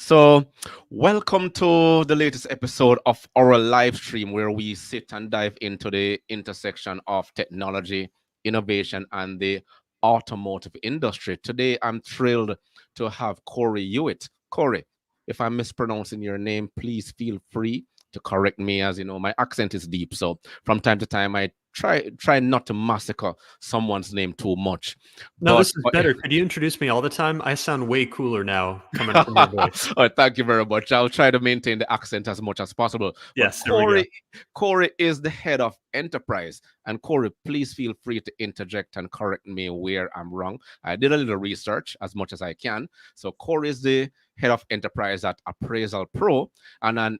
So, welcome to the latest episode of our live stream where we sit and dive into the intersection of technology, innovation, and the automotive industry. Today, I'm thrilled to have Cory Hewett. Cory, if I'm mispronouncing your name, please feel free to correct me. As you know, my accent is deep, so from time to time, I try not to massacre someone's name too much. No, But this is better. Could you introduce me all the time? I sound way cooler now coming from your voice. Oh, thank you very much. I'll try to maintain the accent as much as possible. But Yes, there we go. Cory is the head of enterprise. And Cory, please feel free to interject and correct me where I'm wrong. I did a little research as much as I can. So Cory is the head of enterprise at Appraisal Pro and an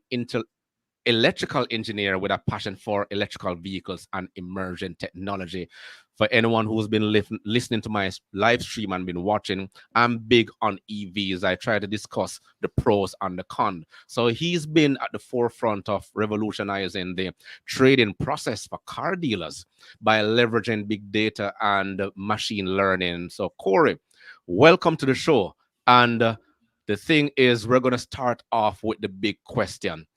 electrical engineer with a passion for electrical vehicles and emerging technology. For anyone who's been listening to my live stream and been watching, I'm big on EVs. I try to discuss the pros and the cons. So he's been at the forefront of revolutionizing the trading process for car dealers by leveraging big data and machine learning. So Cory, welcome to the show. And the thing is, we're going to start off with the big question.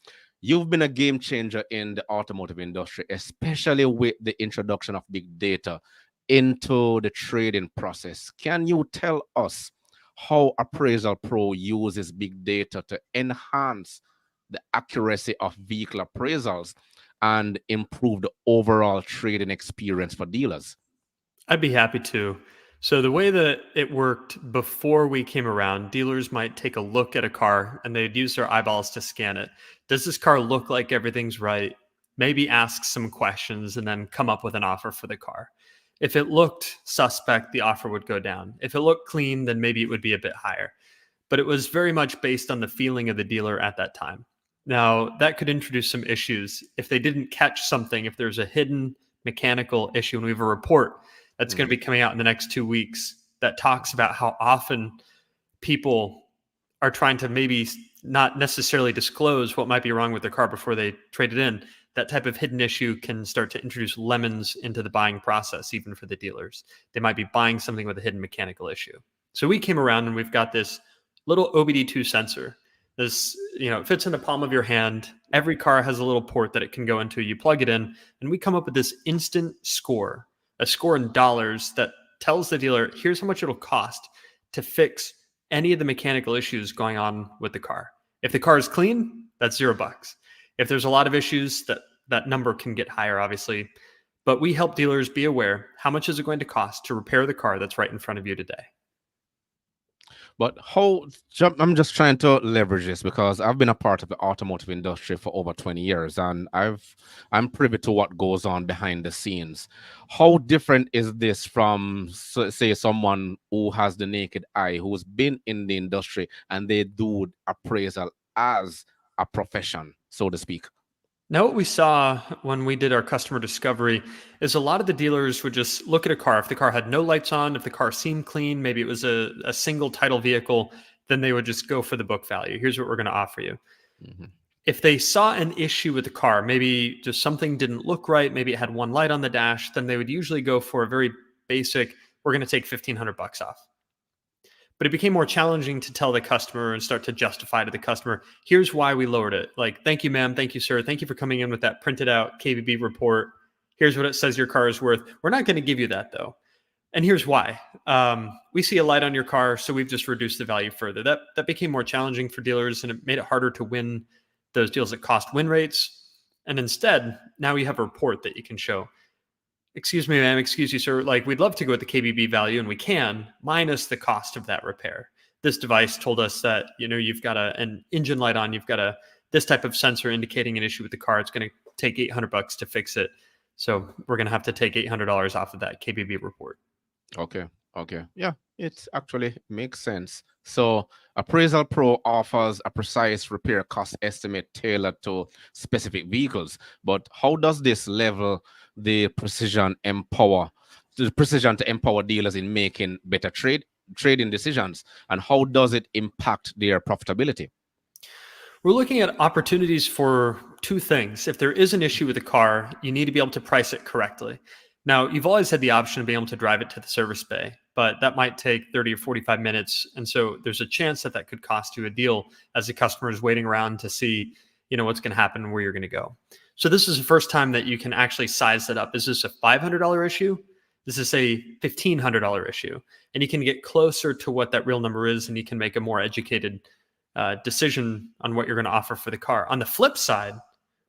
You've been a game changer in the automotive industry, especially with the introduction of big data into the trading process. Can you tell us how Appraisal Pro uses big data to enhance the accuracy of vehicle appraisals and improve the overall trading experience for dealers? I'd be happy to. So the way that it worked before we came around, dealers might take a look at a car and they'd use their eyeballs to scan it. Does this car look like everything's right? Maybe ask some questions and then come up with an offer for the car. If it looked suspect, the offer would go down. If it looked clean, then maybe it would be a bit higher. But it was very much based on the feeling of the dealer at that time. Now, that could introduce some issues. If they didn't catch something, if there's a hidden mechanical issue, and we have a report that's going to be coming out in the next 2 weeks that talks about how often people are trying to maybe not necessarily disclose what might be wrong with their car before they trade it in. That type of hidden issue can start to introduce lemons into the buying process, even for the dealers. They might be buying something with a hidden mechanical issue. So we came around and we've got this little OBD2 sensor. This, it fits in the palm of your hand. Every car has a little port that it can go into. You plug it in, and we come up with this instant score, a score in dollars that tells the dealer, here's how much it'll cost to fix any of the mechanical issues going on with the car. If the car is clean, that's $0. If there's a lot of issues, that number can get higher, obviously. But we help dealers be aware, how much is it going to cost to repair the car that's right in front of you today? But I'm just trying to leverage this because I've been a part of the automotive industry for over 20 years and I'm privy to what goes on behind the scenes. How different is this from, say, someone who has the naked eye, who's been in the industry and they do appraisal as a profession, so to speak? Now, what we saw when we did our customer discovery is a lot of the dealers would just look at a car. If the car had no lights on, if the car seemed clean, maybe it was a single title vehicle, then they would just go for the book value. Here's what we're going to offer you. Mm-hmm. If they saw an issue with the car, maybe just something didn't look right, maybe it had one light on the dash, then they would usually go for a very basic, we're going to take $1,500 off. But it became more challenging to tell the customer and start to justify to the customer, here's why we lowered it. Like, thank you, ma'am. Thank you, sir. Thank you for coming in with that printed out KBB report. Here's what it says your car is worth. We're not going to give you that, though. And here's why. We see a light on your car, so we've just reduced the value further. That became more challenging for dealers, and it made it harder to win those deals at cost win rates. And instead, now you have a report that you can show. Excuse me, ma'am, excuse you, sir. Like, we'd love to go with the KBB value, and we can, minus the cost of that repair. This device told us that, you've got an engine light on, you've got this type of sensor indicating an issue with the car. It's going to take $800 to fix it. So we're going to have to take $800 off of that KBB report. Okay. Yeah, it actually makes sense. So Appraisal Pro offers a precise repair cost estimate tailored to specific vehicles. But how does this level the precision to empower dealers in making better trading decisions? And how does it impact their profitability? We're looking at opportunities for two things. If there is an issue with a car, you need to be able to price it correctly. Now, you've always had the option of being able to drive it to the service bay, but that might take 30 or 45 minutes. And so there's a chance that that could cost you a deal as the customer is waiting around to see, what's going to happen and where you're going to go. So this is the first time that you can actually size it up. Is this a $500 issue? This is a $1,500 issue. And you can get closer to what that real number is, and you can make a more educated decision on what you're going to offer for the car. On the flip side,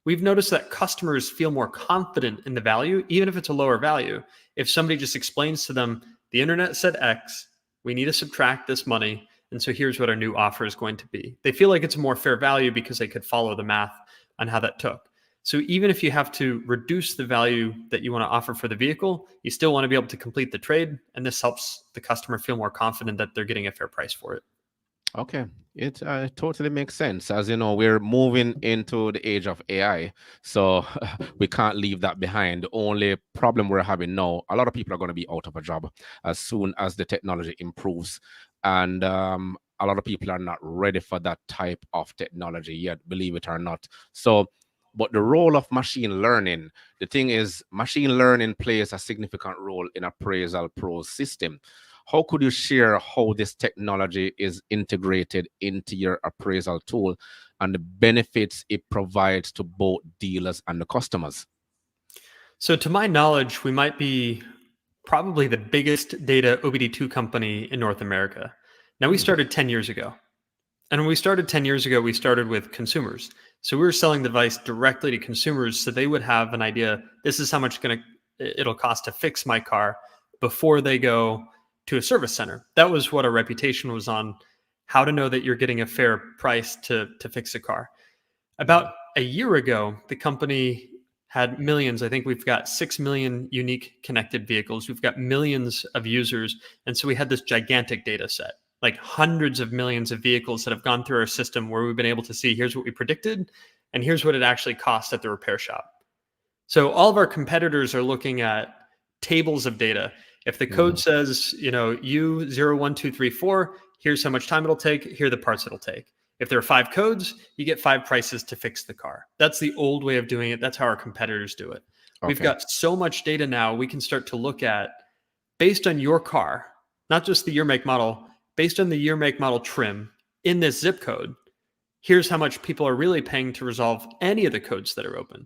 we've noticed that customers feel more confident in the value, even if it's a lower value. If somebody just explains to them, the internet said X, we need to subtract this money, and so here's what our new offer is going to be. They feel like it's a more fair value because they could follow the math on how that took. So even if you have to reduce the value that you want to offer for the vehicle, you still want to be able to complete the trade, and this helps the customer feel more confident that they're getting a fair price for it. Okay, it totally makes sense. As you know, we're moving into the age of AI, so we can't leave that behind. The only problem we're having now, a lot of people are going to be out of a job as soon as the technology improves, and a lot of people are not ready for that type of technology yet, believe it or not. So, but the role of machine learning, the thing is, machine learning plays a significant role in AppraisalPro's system. How could you share how this technology is integrated into your appraisal tool and the benefits it provides to both dealers and the customers? So to my knowledge, we might be probably the biggest data OBD2 company in North America. Now, we started 10 years ago. And when we started 10 years ago, we started with consumers. So we were selling the device directly to consumers so they would have an idea, this is how much it'll cost to fix my car before they go to a service center. That was what our reputation was on, how to know that you're getting a fair price to fix a car. About a year ago, the company had millions. I think we've got 6 million unique connected vehicles. We've got millions of users. And so we had this gigantic data set, like hundreds of millions of vehicles that have gone through our system where we've been able to see, here's what we predicted, and here's what it actually cost at the repair shop. So all of our competitors are looking at tables of data. If the code says, U01234, here's how much time it'll take, here are the parts it'll take. If there are 5 codes, you get 5 prices to fix the car. That's the old way of doing it. That's how our competitors do it. Okay. We've got so much data now, we can start to look at, based on your car, not just the year, make, model, based on the year, make, model trim in this zip code, here's how much people are really paying to resolve any of the codes that are open.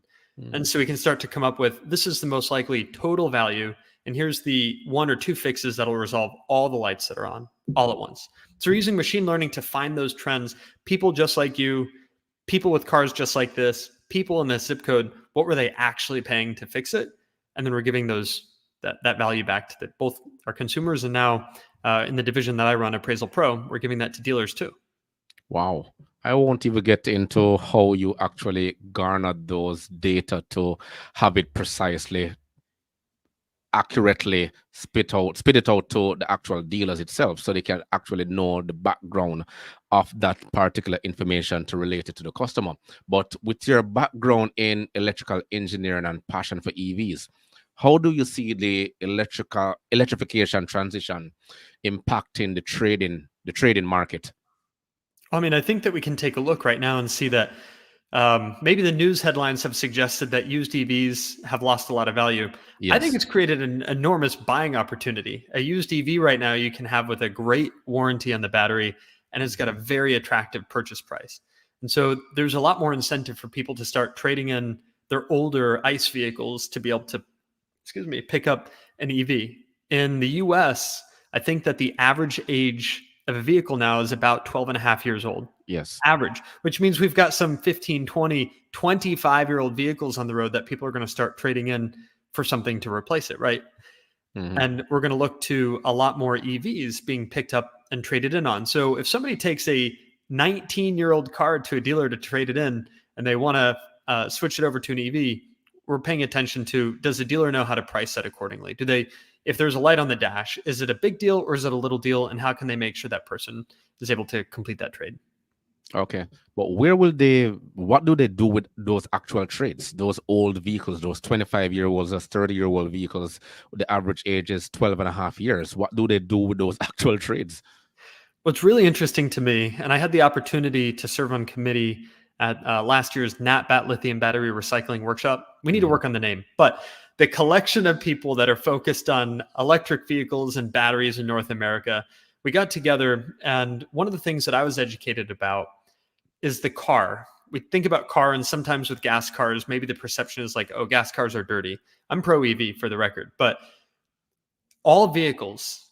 And so we can start to come up with, this is the most likely total value, and here's the 1 or 2 fixes that'll resolve all the lights that are on all at once. So we're using machine learning to find those trends. People just like you, people with cars just like this, people in this zip code, what were they actually paying to fix it? And then we're giving that value back to both our consumers, and now in the division that I run, Appraisal Pro, we're giving that to dealers too. Wow. I won't even get into how you actually garnered those data to have it precisely, accurately spit it out to the actual dealers itself, so they can actually know the background of that particular information to relate it to the customer. But with your background in electrical engineering and passion for EVs, how do you see the electrification transition impacting the trading market? I mean, I think that we can take a look right now and see that maybe the news headlines have suggested that used EVs have lost a lot of value. Yes. I think it's created an enormous buying opportunity. A used EV right now you can have with a great warranty on the battery, and it's got a very attractive purchase price. And so there's a lot more incentive for people to start trading in their older ICE vehicles to be able to, pick up an EV. In the US, I think that the average age of a vehicle now is about 12 and a half years old. Yes. Average, which means we've got some 15, 20, 25-year-old vehicles on the road that people are going to start trading in for something to replace it, right? And we're going to look to a lot more EVs being picked up and traded in on. So if somebody takes a 19-year-old car to a dealer to trade it in and they want to switch it over to an EV, we're paying attention to, does the dealer know how to price that accordingly? If there's a light on the dash, is it a big deal or is it a little deal? And how can they make sure that person is able to complete that trade? Okay. But what do they do with those actual trades, those old vehicles, those 25-year-olds, those 30-year-old vehicles, the average age is 12 and a half years. What do they do with those actual trades? What's really interesting to me, and I had the opportunity to serve on committee at last year's NatBat Lithium Battery Recycling Workshop. We need to work on the name, but the collection of people that are focused on electric vehicles and batteries in North America. We got together, and one of the things that I was educated about is the car. We think about car, and sometimes with gas cars, maybe the perception is like, oh, gas cars are dirty. I'm pro EV for the record, but all vehicles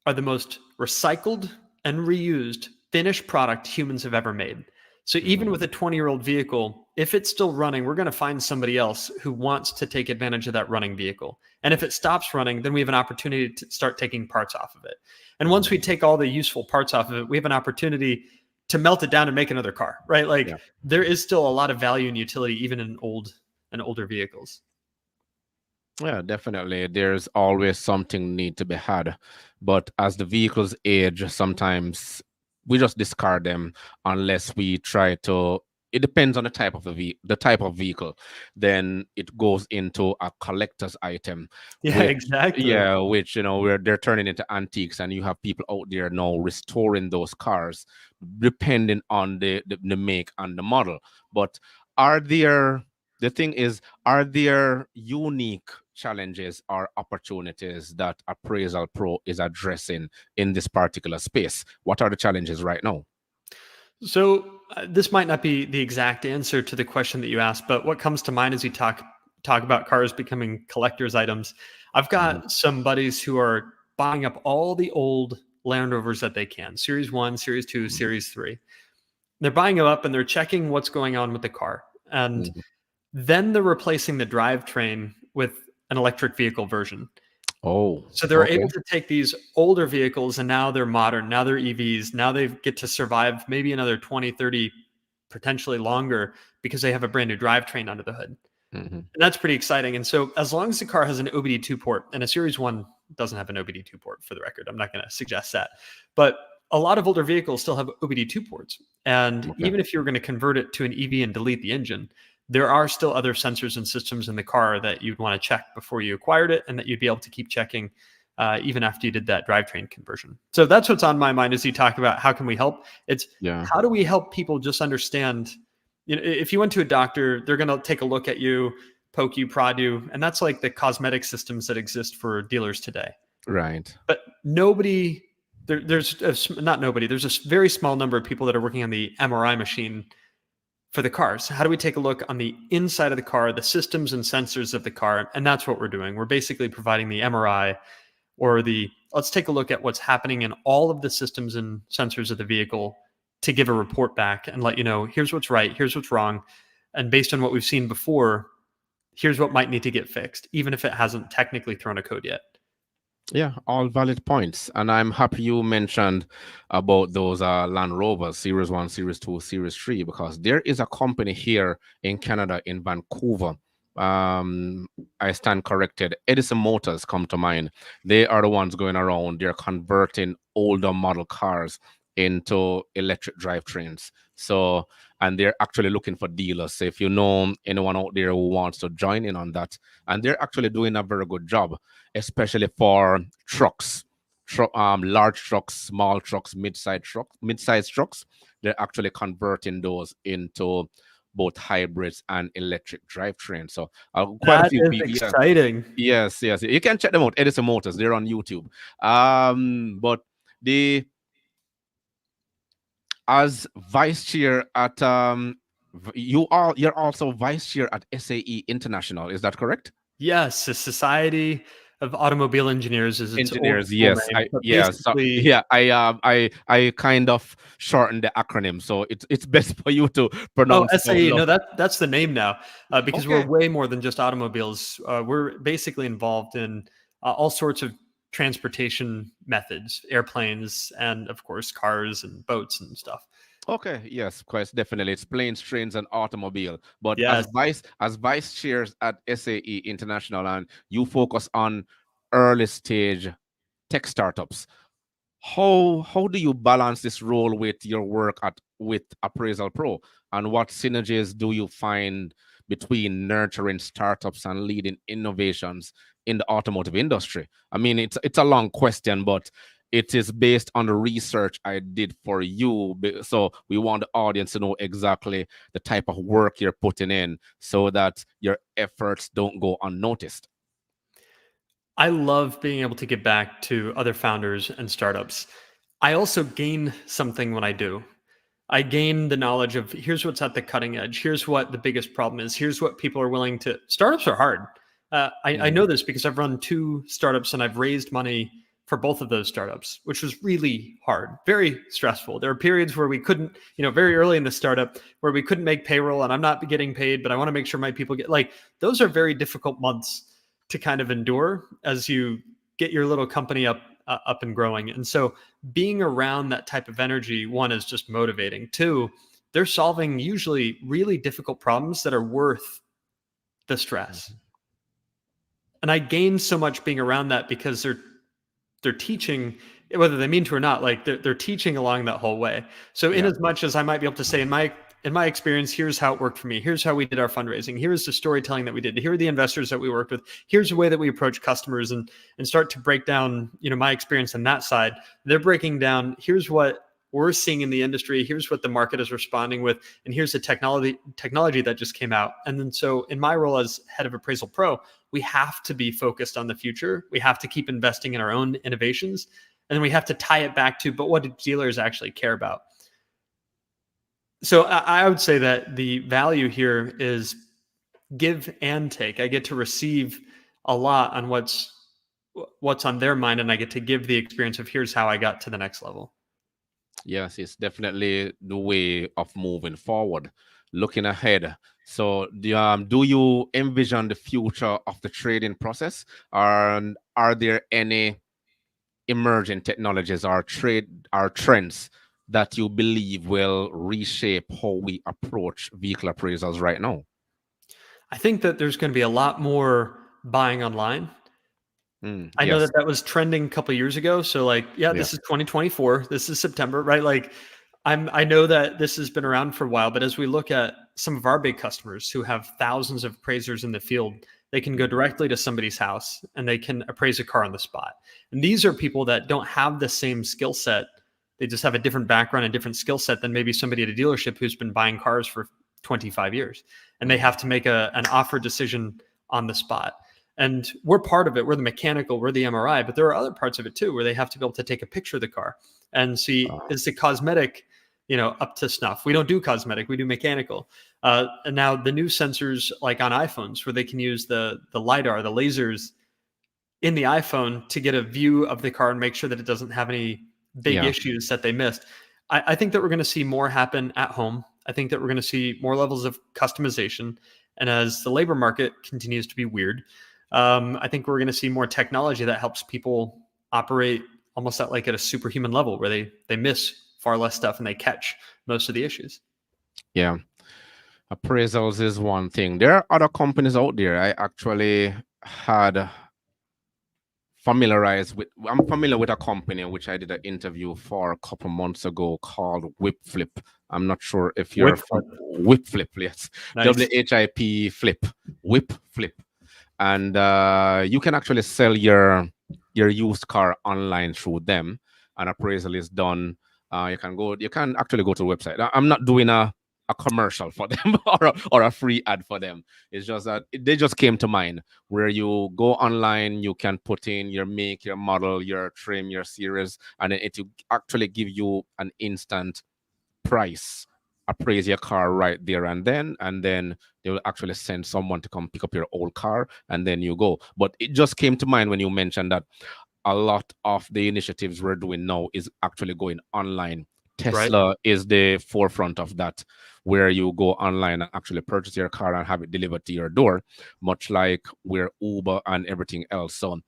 are the most recycled and reused finished product humans have ever made. So even Mhm. with a 20-year-old vehicle, if it's still running, we're going to find somebody else who wants to take advantage of that running vehicle. And if it stops running, then we have an opportunity to start taking parts off of it. And once we Mhm. take all the useful parts off of it, we have an opportunity to melt it down and make another car, right? Like Yeah. there is still a lot of value and utility even in old and older vehicles. Yeah, definitely. There's always something need to be had. But as the vehicles age, sometimes we just discard them unless we try to. It depends on the type of the type of vehicle. Then it goes into a collector's item, Yeah, which exactly. yeah, which where they're turning into antiques, and you have people out there now restoring those cars, depending on the make and the model. But are there the thing is, are there unique challenges or opportunities that Appraisal Pro is addressing in this particular space? What are the challenges right now? So this might not be the exact answer to the question that you asked, but what comes to mind as you talk about cars becoming collector's items, I've Mhm. got some buddies who are buying up all the old Land Rovers that they can, Series 1, Series 2, Mhm. Series 3. They're buying them up and they're checking what's going on with the car. And Mhm. then they're replacing the drivetrain with an electric vehicle version. Oh, So they're okay. able to take these older vehicles and now they're modern, now they're EVs, now they get to survive maybe another 20, 30, potentially longer because they have a brand new drivetrain under the hood. Mhm. And that's pretty exciting. And so as long as the car has an OBD2 port, and a Series 1 doesn't have an OBD2 port for the record, I'm not going to suggest that. But a lot of older vehicles still have OBD2 ports. And Okay. even if you're going to convert it to an EV and delete the engine, there are still other sensors and systems in the car that you'd want to check before you acquired it and that you'd be able to keep checking even after you did that drivetrain conversion. So that's what's on my mind as you talk about how can we help. It's Yeah. how do we help people just understand, if you went to a doctor, they're going to take a look at you, poke you, prod you, and that's like the cosmetic systems that exist for dealers today. Right. But nobody, not nobody, there's a very small number of people that are working on the MRI machine for the cars. How do we take a look on the inside of the car, the systems and sensors of the car? And that's what we're doing. We're basically providing the MRI or the let's take a look at what's happening in all of the systems and sensors of the vehicle to give a report back and let you know here's what's right, here's what's wrong. And based on what we've seen before, here's what might need to get fixed, even if it hasn't technically thrown a code yet. Yeah, all valid points. And I'm happy you mentioned about those Land Rovers, Series 1, Series 2, Series 3, because there is a company here in Canada, in Vancouver. Um, I stand corrected. Edison Motors come to mind. They are the ones going around. They're converting older model cars into electric drivetrains. So, and they're actually looking for dealers. So if you know anyone out there who wants to join in on that, and they're actually doing a very good job, especially for trucks, large trucks, small trucks, mid-sized trucks. They're actually converting those into both hybrids and electric drivetrains. So quite a That few is people. Yeah, exciting. yes, yes. You can check them out. Edison Motors. They're on YouTube. But the as vice chair at you're also vice chair at SAE International. Is that correct? Yes, the Society of Automobile Engineers is its old Engineers, school yes. name, but So basically, yeah, I kind of shortened the acronym, so it's best for you to oh, pronounce it out SAE. loud. No, that's the name now, because we're Okay. way more than just automobiles. We're basically involved in all sorts of transportation methods, airplanes, and of course, cars and boats and stuff. Okay, yes, quite definitely. It's planes, trains, and automobile. But Yes. as vice chairs at SAE International, and you focus on early stage tech startups, how do you balance this role with your work at with Appraisal Pro, and what synergies do you find between nurturing startups and leading innovations in the automotive industry? I mean, it's a long question, but it is based on the research I did for you. So we want the audience to know exactly the type of work you're putting in so that your efforts don't go unnoticed. I love being able to give back to other founders and startups. I also gain something when I do. I gain the knowledge of here's what's at the cutting edge. Here's what the biggest problem is. Here's what people are willing to. Startups are hard. I Mm. know this because I've run 2 startups and I've raised money for both of those startups, which was really hard, very stressful. There are periods where we couldn't, very early in the startup where we couldn't make payroll and I'm not getting paid, but I want to make sure my people get like those are very difficult months to kind of endure as you get your little company up and growing. And so being around that type of energy, one, is just motivating. Two, they're solving usually really difficult problems that are worth the stress. Mhm. And I gain so much being around that because they're teaching, whether they mean to or not, like they're teaching along that whole way. So in Yeah. as much as I might be able to say in my experience, here's how it worked for me. Here's how we did our fundraising. Here's the storytelling that we did. Here are the investors that we worked with. Here's the way that we approach customers and start to break down, my experience on that side. They're breaking down, here's what we're seeing in the industry. Here's what the market is responding with. And here's the technology that just came out. And then so in my role as head of Appraisal Pro, we have to be focused on the future. We have to keep investing in our own innovations. And then we have to tie it back to, but what do dealers actually care about? So I would say that the value here is give and take. I get to receive a lot on what's on their mind, and I get to give the experience of here's how I got to the next level. Yes, it's definitely the way of moving forward, looking ahead. So, do you envision the future of the trading process, or are there any emerging technologies or trends that you believe will reshape how we approach vehicle appraisals right now? I think that there's going to be a lot more buying online. Mm, I know yes. that was trending a couple of years ago. So like, yeah, Yeah. this is 2024. This is September, right? Like I know that this has been around for a while, but as we look at some of our big customers who have thousands of appraisers in the field, they can go Mm, directly to somebody's house and they can appraise a car on the spot. And these are people that don't have the same skill set. They just have a different background and different skill set than maybe somebody at a dealership who's been buying cars for 25 years. And they mm, have to make an offer decision on the spot. And we're part of it. We're the mechanical, we're the MRI, but there are other parts of it too, where they have to be able to take a picture of the car and see, uh, is the cosmetic, up to snuff? We don't do cosmetic, we do mechanical. And now the new sensors like on iPhones where they can use the LiDAR, the lasers in the iPhone to get a view of the car and make sure that it doesn't have any big yeah. issues that they missed. I think that we're going to see more happen at home. I think that we're going to see more levels of customization. And as the labor market continues to be weird, I think we're going to see more technology that helps people operate almost at a superhuman level where they miss far less stuff and they catch most of the issues. Yeah. Appraisals is one thing. There are other companies out there. I actually had I'm familiar with a company which I did an interview for a couple months ago called WhipFlip. I'm not sure if you're Whip from flip. WhipFlip. Yes, Nice. WHIP flip, WhipFlip. And you can actually sell your used car online through them. An appraisal is done. You can actually go to the website. I'm not doing a commercial for them or a free ad for them. It's just that they just came to mind where you go online, you can put in your make, your model, your trim, your series, and then it will actually give you an instant price, appraise your car right there and then they will actually send someone to come pick up your old car, and then you go. But it just came to mind when you mentioned that a lot of the initiatives we're doing now is actually going online. Right. Tesla is the forefront of that, where you go online and actually purchase your car and have it delivered to your door, much like where Uber and everything else. So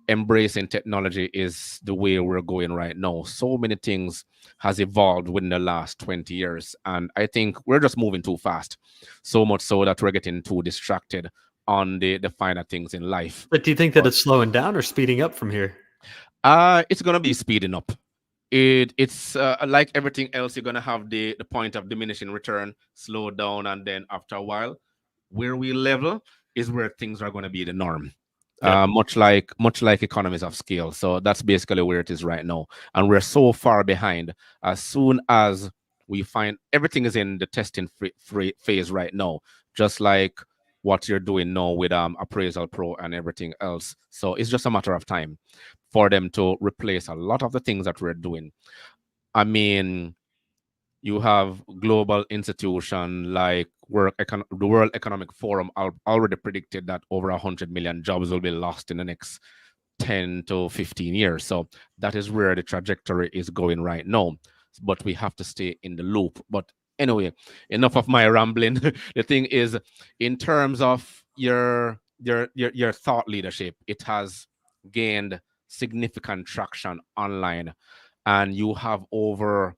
embracing technology is the way we're going right now. So many things has evolved within the last 20 years, and I think we're just moving too fast, so much so that we're getting too distracted on the finer things in life. But do you think that But it's slowing down or speeding up from here? it's gonna be speeding up. It's like everything else. You're gonna have the point of diminishing return, slow down, and then after a while, where we level is where things are gonna be the norm. Yep. Much like economies of scale. So that's basically where it is right now, and we're so far behind. As soon as we find everything is in the testing phase right now, just like what you're doing now with Appraisal Pro and everything else. So it's just a matter of time for them to replace a lot of the things that we're doing. I mean, you have global institution like the World Economic Forum already predicted that over 100 million jobs will be lost in the next 10 to 15 years. So that is where the trajectory is going right now. But we have to stay in the loop. But anyway, enough of my rambling. The thing is, in terms of your thought leadership, it has gained significant traction online, and you have over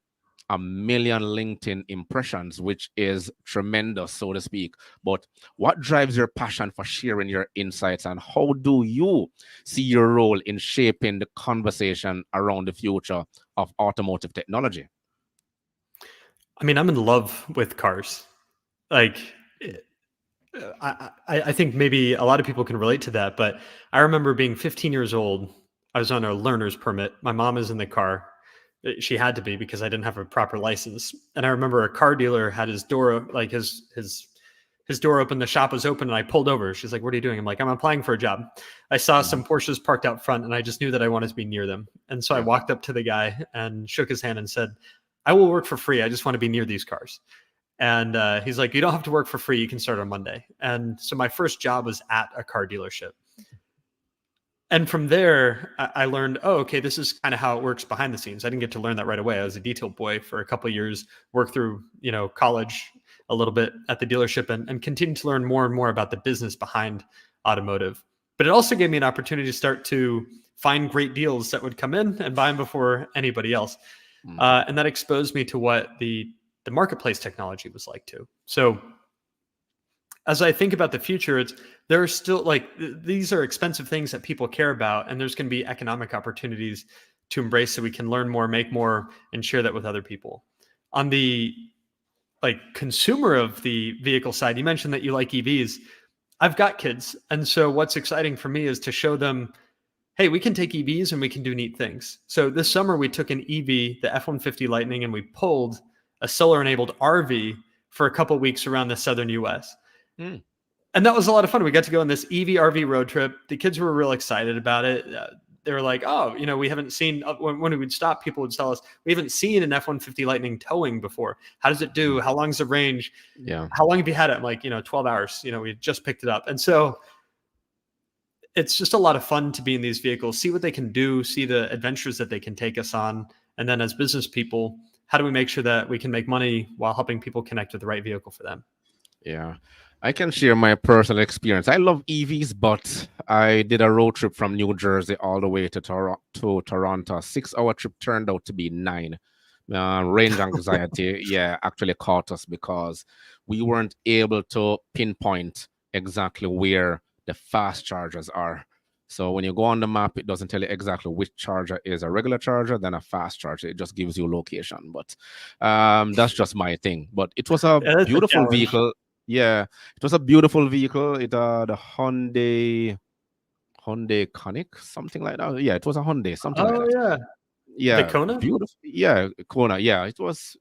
1 million LinkedIn impressions, which is tremendous, so to speak. But what drives your passion for sharing your insights, and how do you see your role in shaping the conversation around the future of automotive technology? I mean, I'm in love with cars. Like, I think maybe a lot of people can relate to that, but I remember being 15 years old. I was on a learner's permit. My mom is in the car. She had to be because I didn't have a proper license. And I remember a car dealer had his door, like his door open, the shop was open, and I pulled over. She's like, "What are you doing?" I'm like, "I'm applying for a job." I saw some Porsches parked out front, and I just knew that I wanted to be near them. And so I Yeah. walked up to the guy and shook his hand and said, "I will work for free. I just want to be near these cars." And he's like, "You don't have to work for free. You can start on Monday." And so my first job was at a car dealership. And from there, I learned, oh, okay, this is kind of how it works behind the scenes. I didn't get to learn that right away. I was a detail boy for a couple of years, worked through, college a little bit at the dealership, and continued to learn more and more about the business behind automotive. But it also gave me an opportunity to start to find great deals that would come in and buy them before anybody else. And that exposed me to what the marketplace technology was like too. So as I think about the future, there are still these are expensive things that people care about, and there's going to be economic opportunities to embrace so we can learn more, make more, and share that with other people. On the consumer of the vehicle side, you mentioned that you like EVs. I've got kids, and so what's exciting for me is to show them, hey, we can take EVs and we can do neat things. So this summer we took an EV, the F-150 Lightning, and we pulled a solar-enabled RV for a couple of weeks around the southern U.S. Mm. And that was a lot of fun. We got to go on this EV RV road trip. The kids were real excited about it. They were like, oh, we haven't seen, when we would stop, people would tell us, we haven't seen an F-150 Lightning towing before. How does it do? How long's the range? Yeah. How long have you had it? I'm like, 12 hours. We just picked it up. And so it's just a lot of fun to be in these vehicles, see what they can do, see the adventures that they can take us on. And then as business people, how do we make sure that we can make money while helping people connect with the right vehicle for them? Yeah. I can share my personal experience. I love EVs, but I did a road trip from New Jersey all the way to Toronto. 6 hour trip turned out to be 9. Range anxiety, yeah, actually caught us because we weren't able to pinpoint exactly where the fast chargers are. So when you go on the map, it doesn't tell you exactly which charger is a regular charger than a fast charger. It just gives you location. But that's just my thing. But it was a Yeah, that's a beautiful challenge. vehicle. Yeah, it was a beautiful vehicle. It the Hyundai Conic, something like that. Yeah, it was a Hyundai, something like Oh that. yeah. The Yeah, Kona? beautiful. Yeah, Kona. Yeah, it was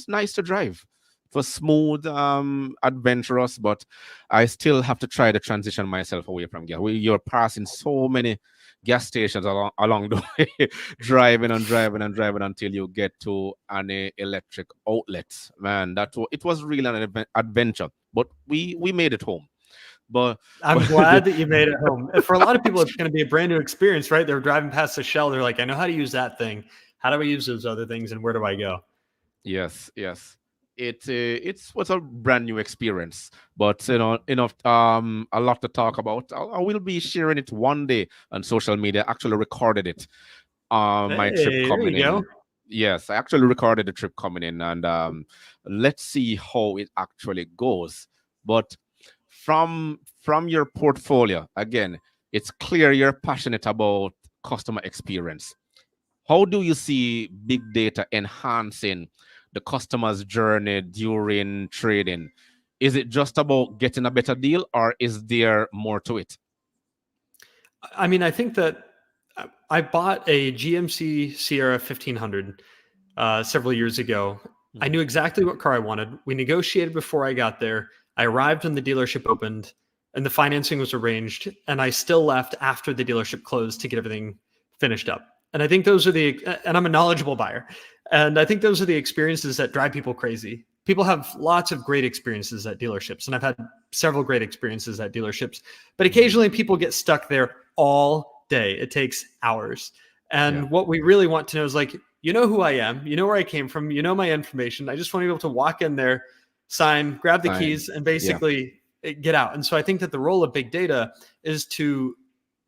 nice to drive. It was smooth, adventurous, but I still have to try to transition myself away from gas. You're passing so many gas stations along the way, driving and driving and driving until you get to an electric outlet. Man, it was really an adventure, but we made it home. But I'm but glad that you made it home. For a lot of people, it's going to be a brand new experience, right? They're driving past the Shell. They're like, I know how to use that thing. How do I use those other things, and where do I go? yes, yes. It was a brand new experience, but enough a lot to talk about. I will be sharing it one day on social media. Actually recorded it on my trip Hey, there coming you go. in. Yes, I actually recorded the trip coming in, and let's see how it actually goes. But from your portfolio, again, it's clear you're passionate about customer experience. How do you see big data enhancing the customer's journey during trading? Is it just about getting a better deal, or is there more to it? I mean, I think that I bought a GMC Sierra 1500 several years ago. Mm. I knew exactly what car I wanted. We negotiated before I got there. I arrived when the dealership opened. and the financing was arranged, and I still left after the dealership closed to get everything finished up. And I think those are and I'm a knowledgeable buyer. And I think those are the experiences that drive people crazy. People have lots of great experiences at dealerships, and I've had several great experiences at dealerships, but occasionally people get stuck there all day. It takes hours. And what we really want to know is like, you know who I am, you know where I came from, you know my information. I just want to be able to walk in there, sign, grab the keys, and basically get out. And so I think that the role of big data is to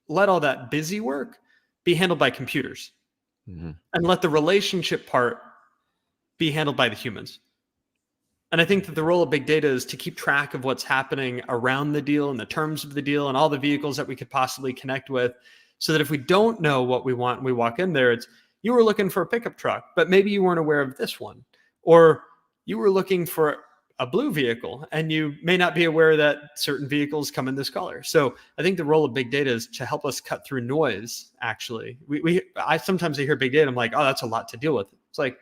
let all that busy work be handled by computers and let the relationship part be handled by the humans. And I think that the role of big data is to keep track of what's happening around the deal and the terms of the deal and all the vehicles that we could possibly connect with, so that if we don't know what we want and we walk in there, it's, you were looking for a pickup truck, but maybe you weren't aware of this one. Or you were looking for a blue vehicle and you may not be aware that certain vehicles come in this color. So I think the role of big data is to help us cut through noise. Actually, I sometimes hear big data, I'm like, oh, that's a lot to deal with. It's like,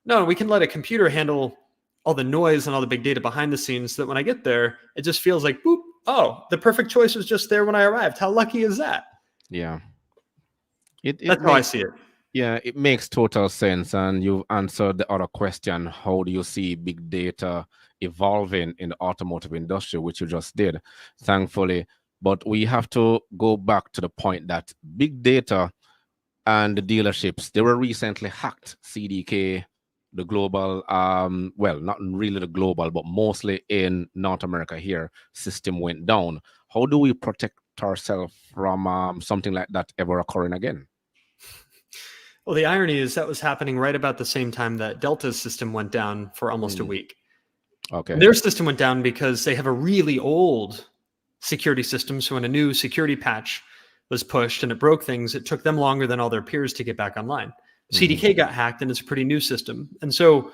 no, we can let a computer handle all the noise and all the big data behind the scenes, so that when I get there, it just feels like, boop, oh, the perfect choice was just there when I arrived. How lucky is that? Yeah. That's how I see it. Yeah, it makes total sense. And you've answered the other question: how do you see big data evolving in the automotive industry, which you just did, thankfully. But we have to go back to the point that big data and the dealerships, they were recently hacked. CDK, the global, well, not really the global, but mostly in North America here, system went down. How do we protect ourselves from something like that ever occurring again? Well, the irony is that was happening right about the same time that Delta's system went down for almost a week. Okay. And their system went down because they have a really old security system. So when a new security patch was pushed and it broke things, it took them longer than all their peers to get back online. CDK got hacked, and it's a pretty new system. And so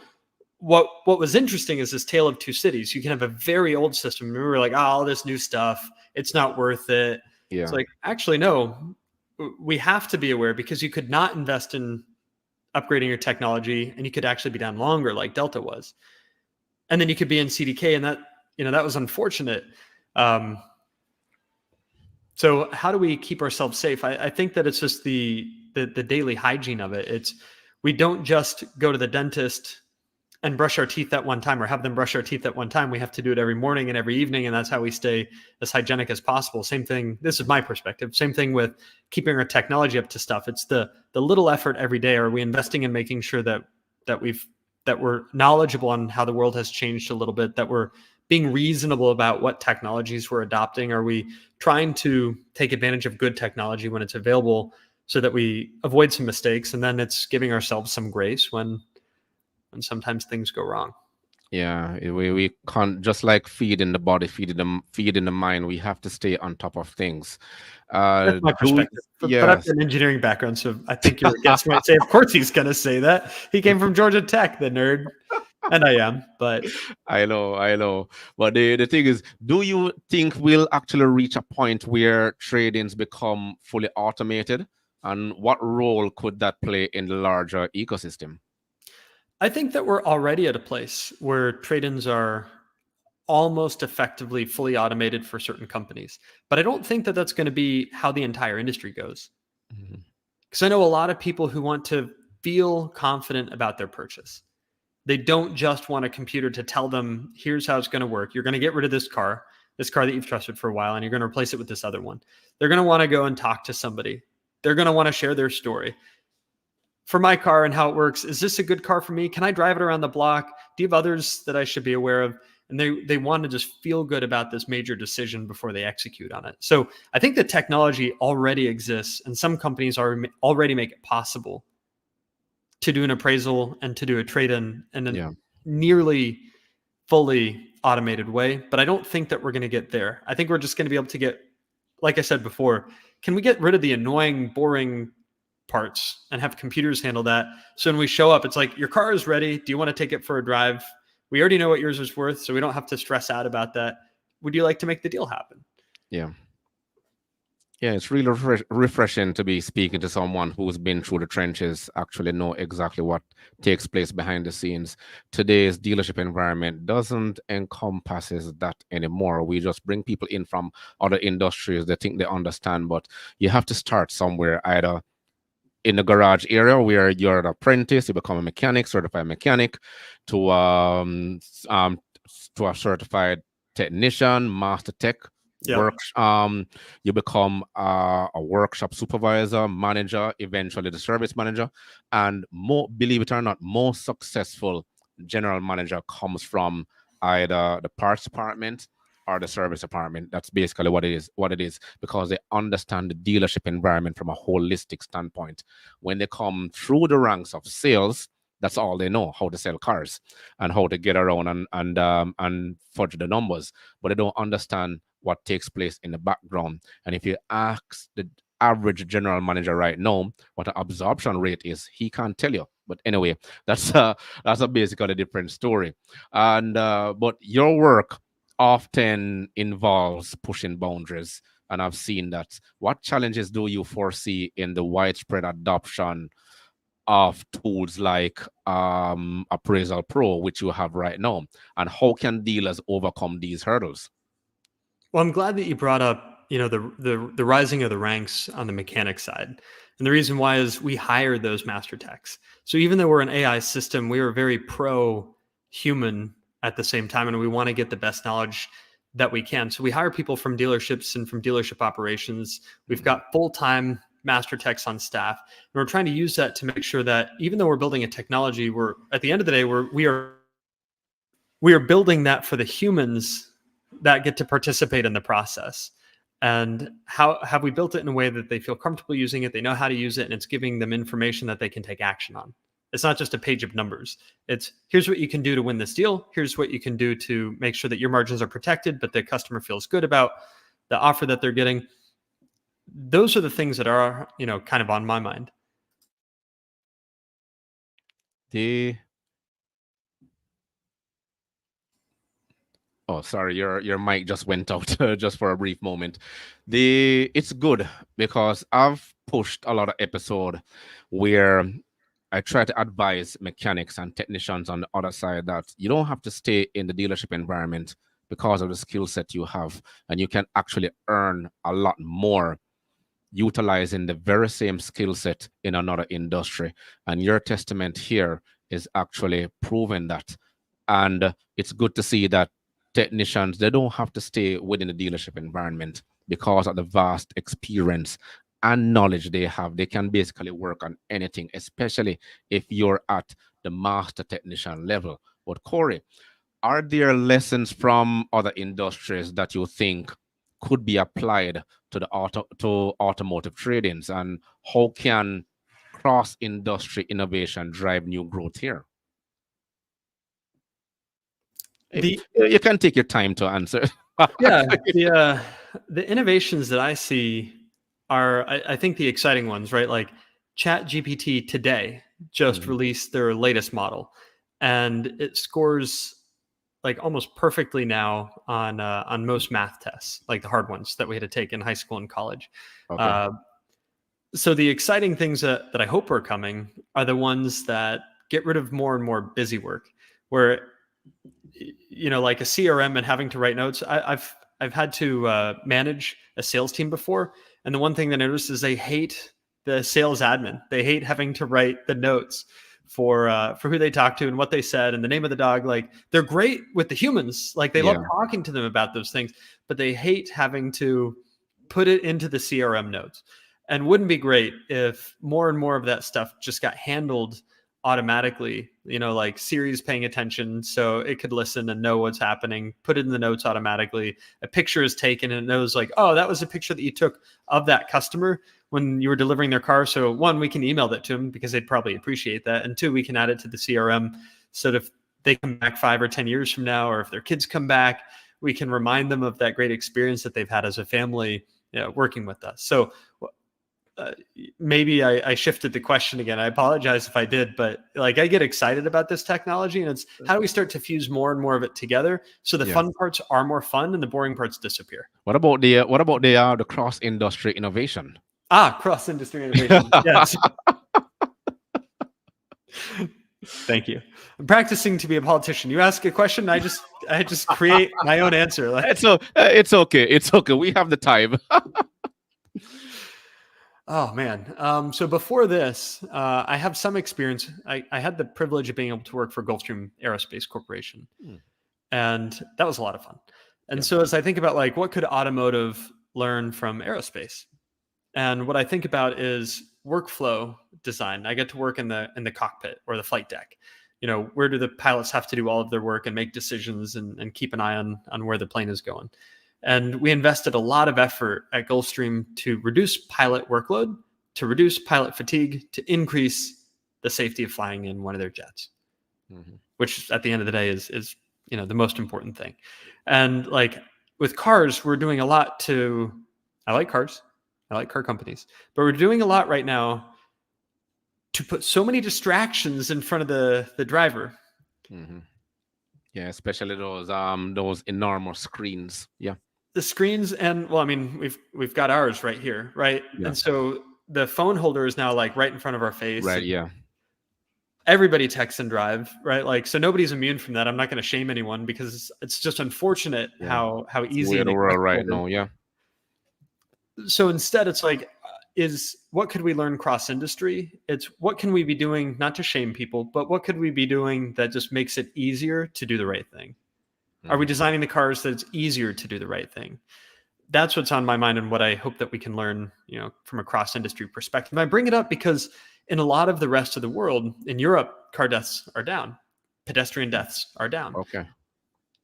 what was interesting is this tale of two cities. You can have a very old system. And we were like, oh, all this new stuff, it's not worth it. Yeah. It's like, actually, no, we have to be aware, because you could not invest in upgrading your technology and you could actually be down longer like Delta was. And then you could be in CDK, and that was unfortunate. So how do we keep ourselves safe? I think that it's just the daily hygiene of it. It's, we don't just go to the dentist and brush our teeth at one time, or have them brush our teeth at one time. We have to do it every morning and every evening. And that's how we stay as hygienic as possible. Same thing. This is my perspective. Same thing with keeping our technology up to stuff. It's the little effort every day. Are we investing in making sure that we're knowledgeable on how the world has changed a little bit, that we're being reasonable about what technologies we're adopting? Are we trying to take advantage of good technology when it's available, so that we avoid some mistakes? And then it's giving ourselves some grace when sometimes things go wrong. Yeah, we can't, just like feeding the body, feeding the mind. We have to stay on top of things. That's my perspective. But I've Yes. got an engineering background, so I think your guest might say, of course he's going to say that. He came from Georgia Tech, the nerd. And I am, but I know. But the thing is, do you think we'll actually reach a point where tradings become fully automated? And what role could that play in the larger ecosystem? I think that we're already at a place where trade-ins are almost effectively fully automated for certain companies. But I don't think that that's going to be how the entire industry goes. Because I know a lot of people who want to feel confident about their purchase. They don't just want a computer to tell them, here's how it's going to work. You're going to get rid of this car that you've trusted for a while, and you're going to replace it with this other one. They're going to want to go and talk to somebody. They're going to want to share their story. For my car and how it works, is this a good car for me? Can I drive it around the block? Do you have others that I should be aware of? And they want to just feel good about this major decision before they execute on it. So I think the technology already exists, and some companies already make it possible to do an appraisal and to do a trade-in in a nearly fully automated way. But I don't think that we're going to get there. I think we're just going to be able to get, like I said before, can we get rid of the annoying, boring parts and have computers handle that? So when we show up, it's like, your car is ready. Do you want to take it for a drive? We already know what yours is worth, so we don't have to stress out about that. Would you like to make the deal happen? Yeah. Yeah, it's really refreshing to be speaking to someone who's been through the trenches, actually know exactly what takes place behind the scenes. Today's dealership environment doesn't encompasses that anymore. We just bring people in from other industries. They think they understand, but you have to start somewhere, either in the garage area where you're an apprentice, you become a mechanic, certified mechanic, to to a certified technician, master tech Yep. work. You become a workshop supervisor, manager, eventually the service manager, and more. Believe it or not, most successful general manager comes from either the parts department or the service department. That's basically what it is. What it is, because they understand the dealership environment from a holistic standpoint. When they come through the ranks of sales, that's all they know: how to sell cars and how to get around and fudge the numbers. But they don't understand what takes place in the background. And if you ask the average general manager right now what the absorption rate is, he can't tell you. But anyway, that's a basically different story. And but your work often involves pushing boundaries, and I've seen that. What challenges do you foresee in the widespread adoption of tools like Appraisal Pro, which you have right now, and how can dealers overcome these hurdles? Well, I'm glad that you brought up, the rising of the ranks on the mechanic side. And the reason why is we hired those master techs. So even though we're an AI system, we are very pro human at the same time, and we want to get the best knowledge that we can. So we hire people from dealerships and from dealership operations. We've Mhm. got full-time master techs on staff, and we're trying to use that to make sure that even though we're building a technology, we're at the end of the day, we are building that for the humans that get to participate in the process. And how have we built it in a way that they feel comfortable using it, they know how to use it, and it's giving them information that they can take action on. It's not just a page of numbers. It's here's what you can do to win this deal, here's what you can do to make sure that your margins are protected but the customer feels good about the offer that they're getting. Those are the things that are, kind of on my mind. The Oh, sorry, your mic just went out just for a brief moment. The It's good because I've pushed a lot of episode where I try to advise mechanics and technicians on the other side that you don't have to stay in the dealership environment because of the skill set you have, and you can actually earn a lot more utilizing the very same skill set in another industry. And your testament here is actually proving that. And it's good to see that technicians, they don't have to stay within the dealership environment because of the vast experience and knowledge they have. They can basically work on anything, especially if you're at the master technician level. But Cory, are there lessons from other industries that you think could be applied to the automotive tradings, and how can cross industry innovation drive new growth here? The You can take your time to answer. Yeah, the innovations that I see are, I think, the exciting ones, right? Like Chat GPT today just Mhm. released their latest model, and it scores like almost perfectly now on most math tests, like the hard ones that we had to take in high school and college. Okay. Uh, so the exciting things that I hope are coming are the ones that get rid of more and more busy work, where like a CRM and having to write notes. I've had to manage a sales team before, and the one thing that I noticed is they hate the sales admin. They hate having to write the notes for who they talked to and what they said and the name of the dog. Like they're great with the humans, like they love Yeah. talking to them about those things, but they hate having to put it into the CRM notes. And wouldn't be great if more and more of that stuff just got handled automatically, like Siri's paying attention so it could listen and know what's happening, put it in the notes automatically. A picture is taken and it knows like, oh, that was a picture that you took of that customer when you were delivering their car. So one, we can email that to them because they'd probably appreciate that. And two, we can add it to the CRM so that if they come back 5 or 10 years from now, or if their kids come back, we can remind them of that great experience that they've had as a family, working with us. So maybe I shifted the question again. I apologize if I did, but like I get excited about this technology, and it's how do we start to fuse more and more of it together so the Yeah. fun parts are more fun and the boring parts disappear. What about the cross industry innovation? Cross industry innovation. Yes. Thank you. I'm practicing to be a politician. You ask a question, I just create my own answer. Like, It's okay. It's okay. We have the time. oh man. So before this, I have some experience. I had the privilege of being able to work for Gulfstream Aerospace Corporation, and that was a lot of fun. And so as I think about like what could automotive learn from aerospace, and what I think about is workflow design. I get to work in the cockpit or the flight deck. You know, where do the pilots have to do all of their work and make decisions and keep an eye on where the plane is going? And we invested a lot of effort at Gulfstream to reduce pilot workload, to reduce pilot fatigue, to increase the safety of flying in one of their jets, which at the end of the day is you know the most important thing. And like with cars, we're doing a lot to. I like cars. I like car companies, but we're doing a lot right now to put so many distractions in front of the driver. Yeah, especially those enormous screens. Yeah. The screens, and well, I mean, we've got ours right here, right? Yeah. And so the phone holder is now like right in front of our face. Right. Yeah. Everybody texts and drive, right? Like, so nobody's immune from that. I'm not going to shame anyone because it's just unfortunate how easy the world right now. Yeah. So instead, it's like, what could we learn cross industry? It's what can we be doing, not to shame people, but what could we be doing that just makes it easier to do the right thing? Are we designing the cars that it's easier to do the right thing? That's what's on my mind and what I hope that we can learn, you know, from a cross industry perspective. And I bring it up because in a lot of the rest of the world, in Europe, car deaths are down, pedestrian deaths are down. Okay.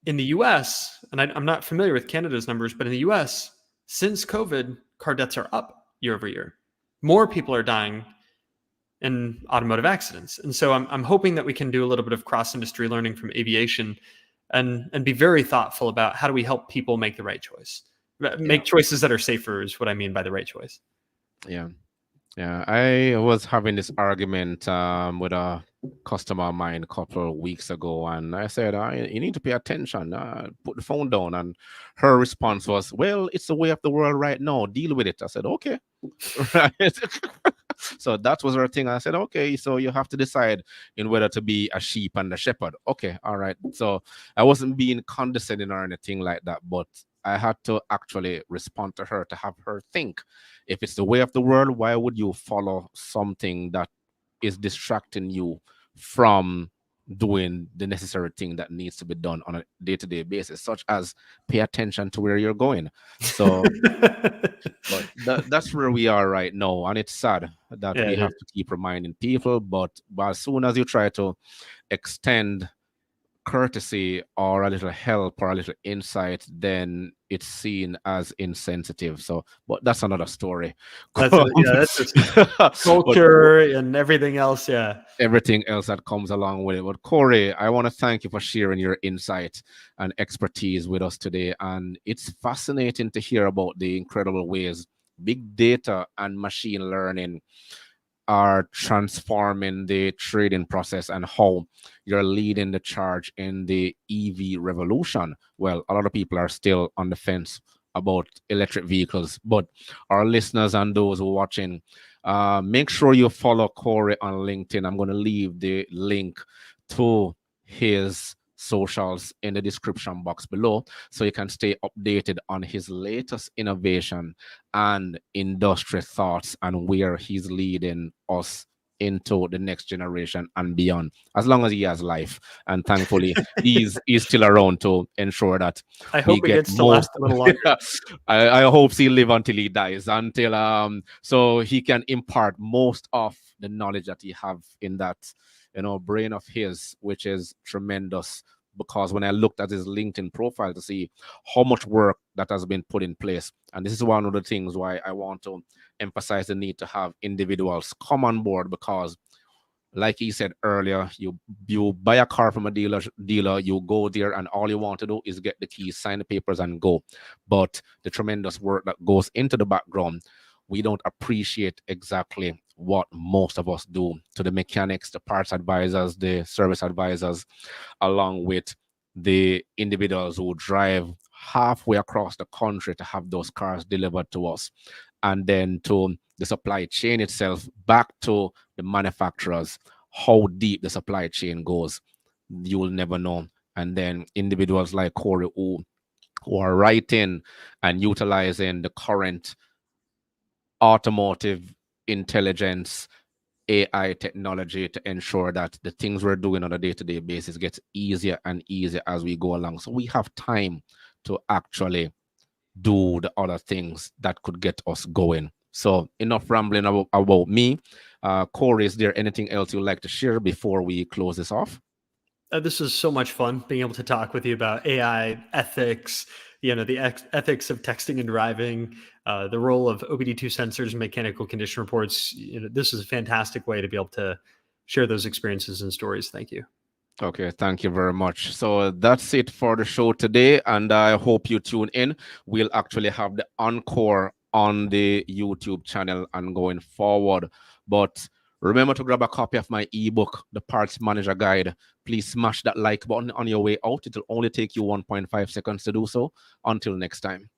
In the US, and I'm not familiar with Canada's numbers, but in the US, since COVID, car deaths are up year over year. More people are dying in automotive accidents. And so I'm hoping that we can do a little bit of cross-industry learning from aviation and be very thoughtful about how do we help people make the right choice. Make choices that are safer is what I mean by the right choice. Yeah. Yeah. I was having this argument with a customer of mine a couple of weeks ago, and I said, you need to pay attention, put the phone down. And her response was, well, it's the way of the world right now. Deal with it. I said, okay. Right. So that was her thing. I said, okay, so you have to decide in whether to be a sheep and a shepherd. Okay, all right. So I wasn't being condescending or anything like that, but I had to actually respond to her to have her think. If it's the way of the world, why would you follow something that is distracting you from doing the necessary thing that needs to be done on a day-to-day basis, such as pay attention to where you're going? So but that's where we are right now, and it's sad that we have to keep reminding people, but as soon as you try to extend courtesy or a little help or a little insight, then it's seen as insensitive. So, but that's another story. That's just culture and everything else. Yeah, everything else that comes along with it. But Cory, I want to thank you for sharing your insight and expertise with us today. And it's fascinating to hear about the incredible ways big data and machine learning are transforming the trading process and how you're leading the charge in the EV revolution. Well, a lot of people are still on the fence about electric vehicles, but our listeners and those who are watching, make sure you follow Cory on LinkedIn. I'm going to leave the link to his socials in the description box below so you can stay updated on his latest innovation and industry thoughts and where he's leading us into the next generation and beyond, as long as he has life. And thankfully he's still around to ensure that I hope he gets to last a little longer. I hope he'll live until he dies, until so he can impart most of the knowledge that he have in that brain of his, which is tremendous. Because when I looked at his LinkedIn profile to see how much work that has been put in place, and this is one of the things why I want to emphasize the need to have individuals come on board, because like he said earlier, you buy a car from a dealer, you go there and all you want to do is get the keys, sign the papers and go. But the tremendous work that goes into the background, we don't appreciate exactly what most of us do. To the mechanics, the parts advisors, the service advisors, along with the individuals who drive halfway across the country to have those cars delivered to us, and then to the supply chain itself, back to the manufacturers, how deep the supply chain goes, you will never know. And then individuals like Cory who are writing and utilizing the current automotive intelligence AI technology to ensure that the things we're doing on a day-to-day basis gets easier and easier as we go along. So we have time to actually do the other things that could get us going. So enough rambling about me. Cory, is there anything else you'd like to share before we close this off? This is so much fun being able to talk with you about AI ethics, the ethics of texting and driving, the role of OBD2 sensors and mechanical condition reports. This is a fantastic way to be able to share those experiences and stories. Thank you. Okay, thank you very much. So that's it for the show today, and I hope you tune in. We'll actually have the encore on the YouTube channel and going forward. But remember to grab a copy of my ebook, The Parts Manager Guide. Please smash that like button on your way out. It'll only take you 1.5 seconds to do so. Until next time.